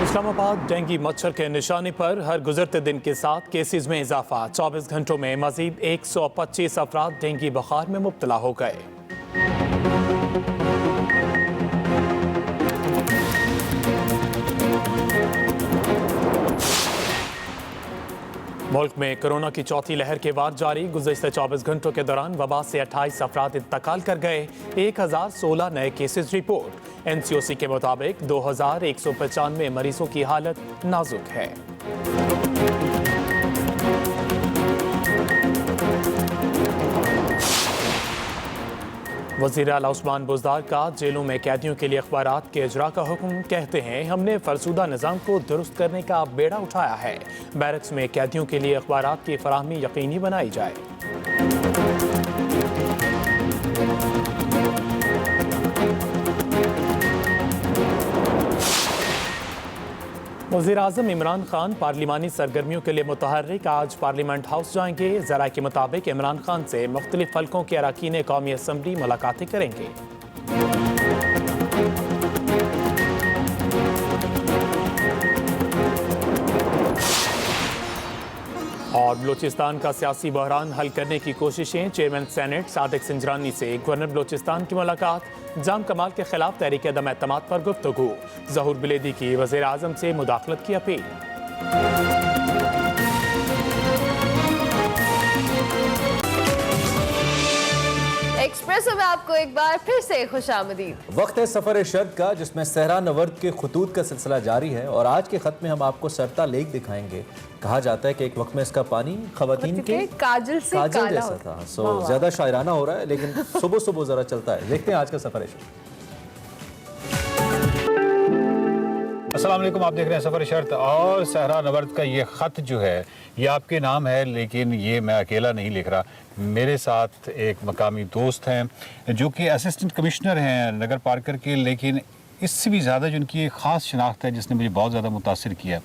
Islamabad dengue मच्छर के निशाने पर हर गुजरते दिन के साथ केसेस में इजाफा। 24 घंटों में मजीद 125 अफराद डेंगू बुखार में मुब्तला हो गए। मुल्क में कोरोना की चौथी लहर के बाद जारी। गुज़श्ता 24 घंटों के दौरान वबा से 28 अफराद इंतकाल कर गए। 1016 नए केसेस रिपोर्ट। NCOC के मुताबिक 2195 मरीजों की हालत नाजुक है। वज़ीर आला उस्मान बुज़दार का जेलों में कैदियों के लिए अखबारात के इजरा का हुक्म। कहते हैं, हमने फरसूदा निज़ाम को दुरुस्त करने का बेड़ा उठाया है। बैरक्स में कैदियों के लिए अखबारात की फराहमी यकीनी बनाई जाए। वज़ीर आज़म इमरान खान पार्लिमानी सरगर्मियों के लिए मुतहर्रिक आज पार्लियामेंट हाउस जाएंगे। ज़राए के मुताबिक इमरान खान से मुख्तलिफ हल्कों के अरकान कौमी असम्बली मुलाकातें करेंगे। और बलूचिस्तान का सियासी बहरान हल करने की कोशिशें। चेयरमैन सेनेट सादिक सिंजरानी से गवर्नर बलूचिस्तान की मुलाकात। जाम कमाल के खिलाफ तहरीक अदम एतमाद पर गुफ्तगू। ज़हूर बिलेदी की वज़ीर आज़म से मुदाखलत की अपील। एक्सप्रेसो में आपको एक बार फिर से खुशामदीद। वक्त है सफर शर्त का, जिसमें सहरा नवर्द के खतूत का सिलसिला जारी है। और आज के खत में हम आपको सरता लेक दिखाएंगे। कहा जाता है कि एक वक्त में इसका पानी खवातीन के काजल जैसा था। सो ज्यादा शायराना हो रहा है, लेकिन सुबह सुबह जरा चलता है। देखते हैं आज का सफर शर्त। अस्सलाम वालेकुम, आप देख रहे हैं सफर शर्त। और सहरा नवर्द का ये खत जो है ये आपके नाम है, लेकिन ये मैं अकेला नहीं लिख रहा। मेरे साथ एक मकामी दोस्त हैं जो कि असिस्टेंट कमिश्नर हैं नगर पार्कर के, लेकिन इससे भी ज़्यादा जो उनकी एक ख़ास शनाख्त है जिसने मुझे बहुत ज़्यादा मुतासिर किया है।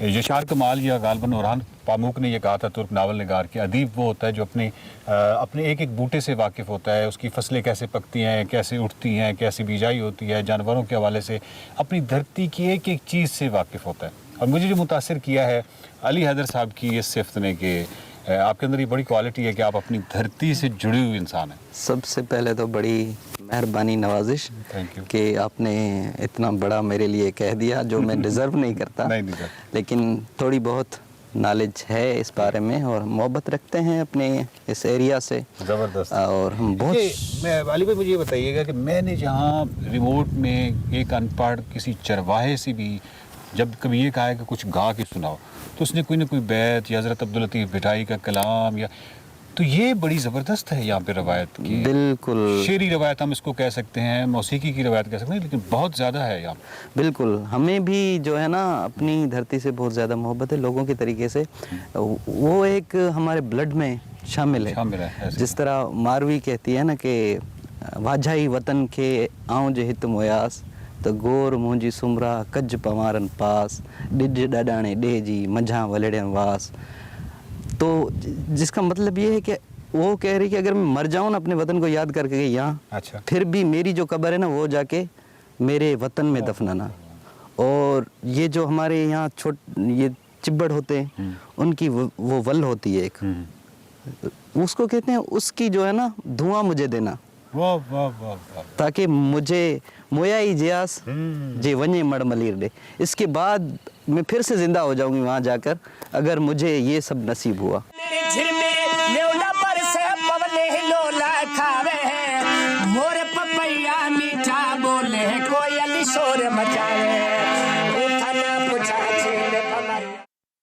यशार कमाल या गालबन ओरहान पामूक ने यह कहा था, तुर्क नावल निगार के अदीब वो होता है जो अपने एक एक बूटे से वाकिफ़ होता है। उसकी फसलें कैसे पकती हैं, कैसे उठती हैं, कैसे बिजाई होती है, जानवरों के हवाले से अपनी धरती की एक एक चीज़ से वाकिफ़ होता है। और मुझे जो मुतासिर किया है अली हैदर साहब की इस सिफ्त ने कि आपके अंदर ये बड़ी क्वालिटी है कि आप अपनी धरती से जुड़े हुए इंसान हैं। सबसे पहले तो बड़ी मेहरबानी नवाजिश कि आपने इतना बड़ा मेरे लिए कह दिया जो मैं डिज़र्व नहीं करता। नहीं, लेकिन थोड़ी बहुत नॉलेज है इस बारे में और मोहब्बत रखते हैं अपने इस एरिया से। ज़बरदस्त। और हम बहुत मैं अली भाई मुझे ये बताइएगा कि मैंने जहाँ रिमोट में एक अनपढ़ किसी चरवाहे से भी जब कभी ये कहा है कि कुछ गा के सुनाओ, तो उसने कोई ना कोई बैत या हज़रत अब्दुल लतीफ़ भिठाई का कलाम या, तो ये बड़ी ज़बरदस्त है यहाँ पे रवायत की। बिल्कुल शेरी रवायत हम इसको कह सकते हैं, मौसीकी की रवायत कह सकते हैं, लेकिन बहुत ज़्यादा है यहाँ। बिल्कुल, हमें भी जो है ना अपनी धरती से बहुत ज़्यादा मोहब्बत है लोगों के तरीके से। वो एक हमारे ब्लड में शामिल है। जिस तरह मारवी कहती है ना कि वाझाई वतन के आऊं जे हित मोयास तो गोर मुंहिंजी सुमरा कज पवारन पास डिज डडाणे डे जी मझा वलड़न वास। तो जिसका मतलब ये है कि वो कह रही कि अगर मैं मर जाऊं ना अपने वतन को याद करके यहाँ, अच्छा, फिर भी मेरी जो कब्र है ना वो जाके मेरे वतन में दफनाना। और ये जो हमारे यहाँ ये चिब्बड़ होते हैं उनकी वो वल होती है एक, उसको कहते हैं, उसकी जो है ना धुआं मुझे देना। वाह वाह वाह वाह। ताकि मुझे मोयाई जियास जे वने मड़ मलीर दे, इसके बाद मैं फिर से जिंदा हो जाऊंगी वहां जाकर अगर मुझे ये सब नसीब हुआ।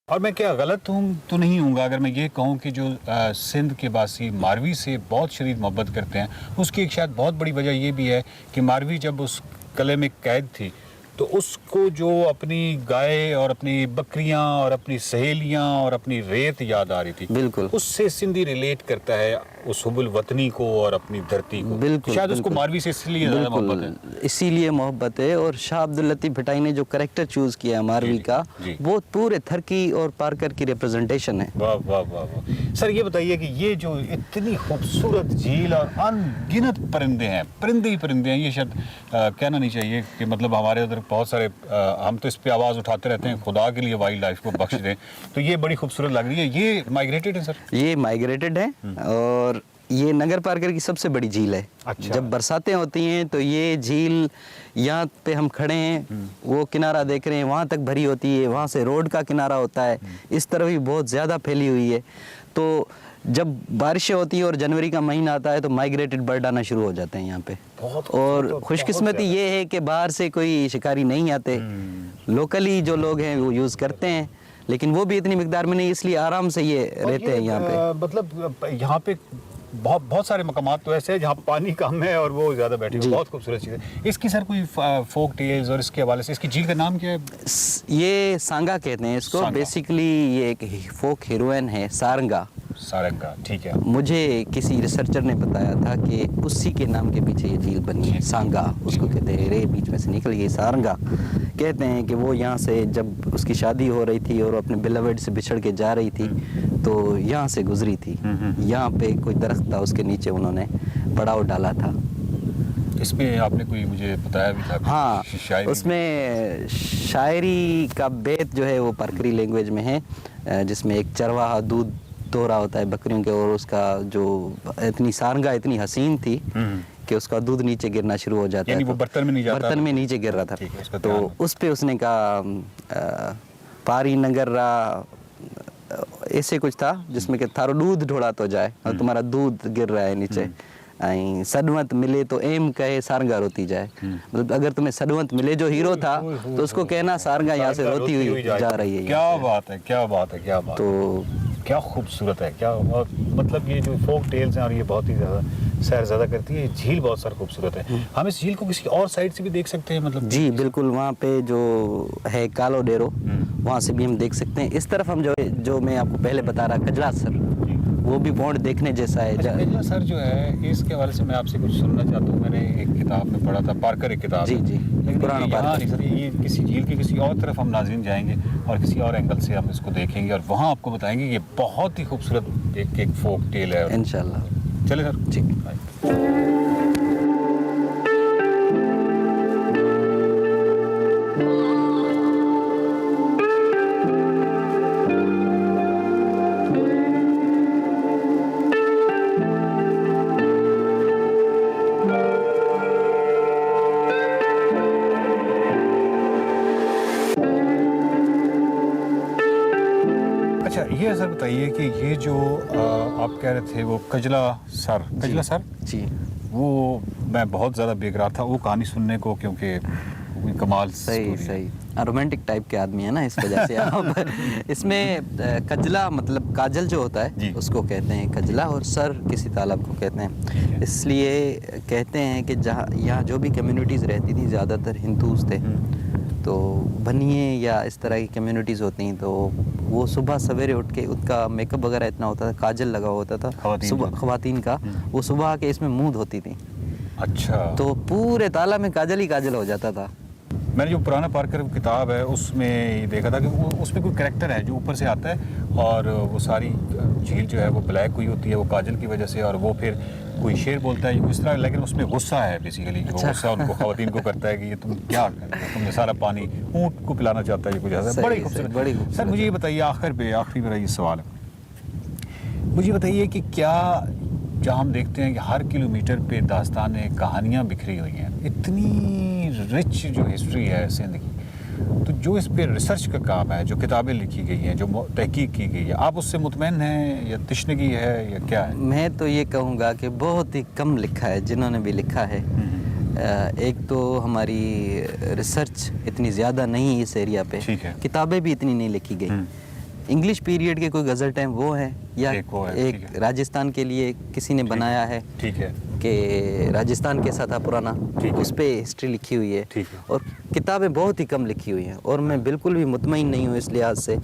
और मैं क्या गलत हूँ तो नहीं हूँगा अगर मैं ये कहूँ कि जो सिंध के बासी मारवी से बहुत शदीद मोहब्बत करते हैं, उसकी एक शायद बहुत बड़ी वजह ये भी है कि मारवी जब उस किले में कैद थी तो उसको जो अपनी गाय और अपनी बकरियां और अपनी सहेलियां और अपनी रेत याद आ रही थी, बिल्कुल उससे सिंधी रिलेट करता है। उस हुबुल वतनी को और अपनी धरती को। बिल्कुल, शायद उसको बिल्कुल। मारवी से इसलिए ज़्यादा मोहब्बत है। इसीलिए मोहब्बत है। और शाह अब्दुल लतीफ़ भटाई ने जो कैरेक्टर चूज किया है मारवी जी, का, जी। वो पूरे थरकी और पारकर की रिप्रेजेंटेशन है। वाह वाह वाह वाह। सर ये बताइए कि ये जो इतनी खूबसूरत झील और अनगिनत परिंदे हैं, परिंदे ही परिंदे हैं, ये शायद कहना नहीं चाहिए कि मतलब हमारे उधर बहुत सारे हम तो इस पे आवाज़ उठाते रहते हैं, खुदा के लिए वाइल्ड लाइफ को बख्श दें। तो ये बड़ी खूबसूरत लग रही है। ये माइग्रेटेड है सर? ये माइग्रेटेड है और ये नगर पार्कर की सबसे बड़ी झील है। अच्छा। जब बरसातें होती हैं तो ये झील, यहाँ पे हम खड़े हैं, वो किनारा देख रहे हैं, वहाँ तक भरी होती है, वहाँ से रोड का किनारा होता है, इस तरफ भी बहुत ज़्यादा फैली हुई है। तो जब बारिशें होती है और जनवरी का महीना आता है तो माइग्रेटेड बर्ड आना शुरू हो जाते हैं यहाँ पे। और खुशकिस्मती ये है कि बाहर से कोई शिकारी नहीं आते, लोकली जो लोग हैं वो यूज़ करते हैं, लेकिन वो भी इतनी मिकदार में नहीं, इसलिए आराम से ये रहते हैं यहाँ पे। मतलब यहाँ पे बहुत सारे मकामात तो ऐसे हैं जहाँ पानी कम है और वो ज़्यादा बैठे हैं। बहुत खूबसूरत चीज़ है। इसकी सर कोई फोक टेल्स और इसके हवाले से, इसकी झील का नाम क्या है? ये सांगा कहते हैं इसको। सांगा। बेसिकली ये एक फोक हीरोइन है, सारंगा। सारंगा, ठीक है। मुझे किसी रिसर्चर ने बताया था कि उसी के नाम के पीछे ये झील बनी है, सांगा उसको कहते हैं। रे बीच में से निकल गई सारंगा। कहते हैं कि वो यहाँ से जब उसकी शादी हो रही थी और अपने बिलवेड से बिछड़ के जा रही थी तो यहाँ से गुजरी थी। यहाँ पे कोई दरख्त था, उसके नीचे उन्होंने पड़ाव डाला था। इसमें आपने कोई मुझे बताया भी था? हाँ, शायरी उसमें शायरी का बेत जो है वो पारकरी लैंग्वेज में है, जिसमें एक चरवाहा दूध दो रहा होता है बकरियों के, और उसका जो इतनी सारंगा इतनी हसीन थी कि उसका दूध नीचे गिरना शुरू हो जाता है। वो बर्तन में नहीं जाता, बर्तन में नीचे गिर रहा था। ठीक है, उसका तो उस पे उसने कहा पारी नगर्रा, ऐसे कुछ था जिसमें कि थारो दूध ढोड़ा तो जाए और तुम्हारा दूध गिर रहा है नीचे। सदवंत मिले तो एम कहे सारंगा रोती जाए। मतलब अगर तुम्हें सदवंत मिले, जो हीरो था, तो उसको कहना सारंगा यहाँ से रोती हुई जा रही है। क्या बात है, क्या बात है, क्या बात। तो क्या खूबसूरत है, क्या मतलब ये जो फोक टेल्स हैं और ये बहुत ही ज़्यादा सैर ज़्यादा करती है। झील बहुत सारा खूबसूरत है। हम इस झील को किसी और साइड से भी देख सकते हैं? मतलब जी बिल्कुल, वहाँ पे जो है कालो डेरो, वहाँ से भी हम देख सकते हैं। इस तरफ हम जो मैं आपको पहले बता रहा कजला सर, वो भी पॉइंट देखने जैसा है। कजला सर जो है, इसके हवाले से मैं आपसे कुछ सुनना चाहता हूँ। मैंने एक किताब में पढ़ा था, पारकर एक किताब। जी जी, पुराना पारकर। सर ये किसी झील की किसी और तरफ हम नाज़रीन जाएंगे और किसी और एंगल से हम इसको देखेंगे और वहाँ आपको बताएंगे ये बहुत ही खूबसूरत एक फोक टेल है। इंशाल्लाह। चले सर जी। अच्छा, ये सर बताइए कि ये जो आप कह रहे थे वो कजला सर जी, वो मैं बहुत ज़्यादा बेग रहा था वो कहानी सुनने को, क्योंकि कोई कमाल सही रोमांटिक टाइप के आदमी है ना, इस वजह से आप इसमें कजला मतलब काजल जो होता है उसको कहते हैं कजला, और सर किसी तालाब को कहते हैं। इसलिए कहते हैं कि जहाँ यहाँ जो भी कम्युनिटीज़ रहती थी ज़्यादातर हिंदूज थे, तो बनिए या इस तरह की कम्युनिटीज़ होती हैं, तो वो सुबह सवेरे उठ के उसका मेकअप वगैरह इतना होता था, काजल लगा होता था सुबह ख़वातीन का, वो सुबह आके इसमें मूंद होती थी। अच्छा, तो पूरे तालाब में काजल ही काजल हो जाता था। मैंने जो पुराना पारकर किताब है उसमें ये देखा था कि वो उसमें कोई करैक्टर है जो ऊपर से आता है और वो सारी झील जो है वो ब्लैक हुई होती है वो काजल की वजह से, और वो फिर कोई शेर बोलता है इस तरह, लेकिन उसमें गुस्सा है बेसिकली। वो गुस्सा उनको ख़वातीन को करता है कि ये तुम क्या कर रहे हो, तुमने सारा पानी ऊँट को पिलाना चाहता है, ये कुछ ऐसा। बड़ी खूबसूरत। सर मुझे ये बताइए, आखिरी मेरा ये सवाल है, मुझे बताइए कि क्या जहाँ हम देखते हैं कि हर किलोमीटर पे दास्तानें कहानियाँ बिखरी हुई हैं, इतनी रिच जो हिस्ट्री है सिंध की, तो जो इस पे रिसर्च का काम है, जो किताबें लिखी गई हैं, जो तहकीक की गई है, आप उससे मुतमैन हैं या तिश्नगी है या क्या है? मैं तो ये कहूँगा कि बहुत ही कम लिखा है, जिन्होंने भी लिखा है। एक तो हमारी रिसर्च इतनी ज़्यादा नहीं इस एरिया पे, किताबें भी इतनी नहीं लिखी गई। इंग्लिश पीरियड के कोई गज़ल टाइम वो है या एक राजस्थान के लिए किसी ने बनाया है, ठीक है, कि राजस्थान कैसा था पुराना, ठीक है। उस पे हिस्ट्री लिखी हुई है। ठीक है। और किताबें बहुत ही कम लिखी हुई हैं और मैं बिल्कुल भी मुतमईन नहीं हूँ इस लिहाज से।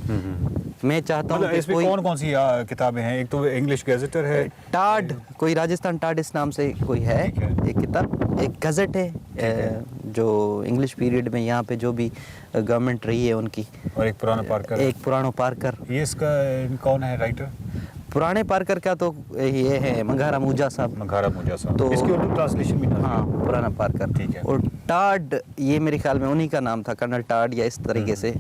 मैं चाहता हूँ मतलब कि इसमें कोई कौन कौन सी किताबें हैं? एक तो इंग्लिश गैजेटर है, टाड, कोई राजस्थान टाड इस नाम से कोई है, ठीक है। एक किताब, एक गज़ट है जो इंग्लिश पीरियड में यहाँ पे जो भी गवर्नमेंट रही है उनकी, और एक पुराना पार्कर। एक पुरानो पार्कर। ये इसका कौन है राइटर? पुराने पार्कर का तो ये है मंगारा मूजा साहब। मंगारा मूजा साहब। तो इसकी उर्दू ट्रांसलेशन भी था। हाँ, पुराना पार्कर। ठीक है। और टाड, ये मेरे ख्याल में उन्हीं का नाम था, कर्नल टाड या इस तरीके से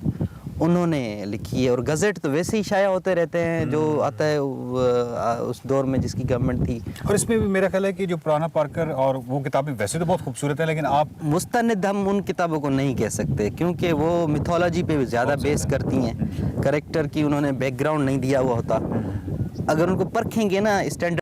उन्होंने लिखी है। और गज़ट तो वैसे ही शाया होते रहते हैं, जो आता है उस दौर में जिसकी गवर्नमेंट थी। और इसमें भी मेरा ख्याल है कि जो पुराना पार्कर और वो किताबें वैसे तो बहुत खूबसूरत है, लेकिन आप मुस्तनिद हम उन किताबों को नहीं कह सकते क्योंकि वो मिथोलॉजी पे ज़्यादा बेस करती हैं। करेक्टर की उन्होंने बैकग्राउंड नहीं दिया हुआ होता। अगर उनको परखेंगे ना स्टैंडर्ड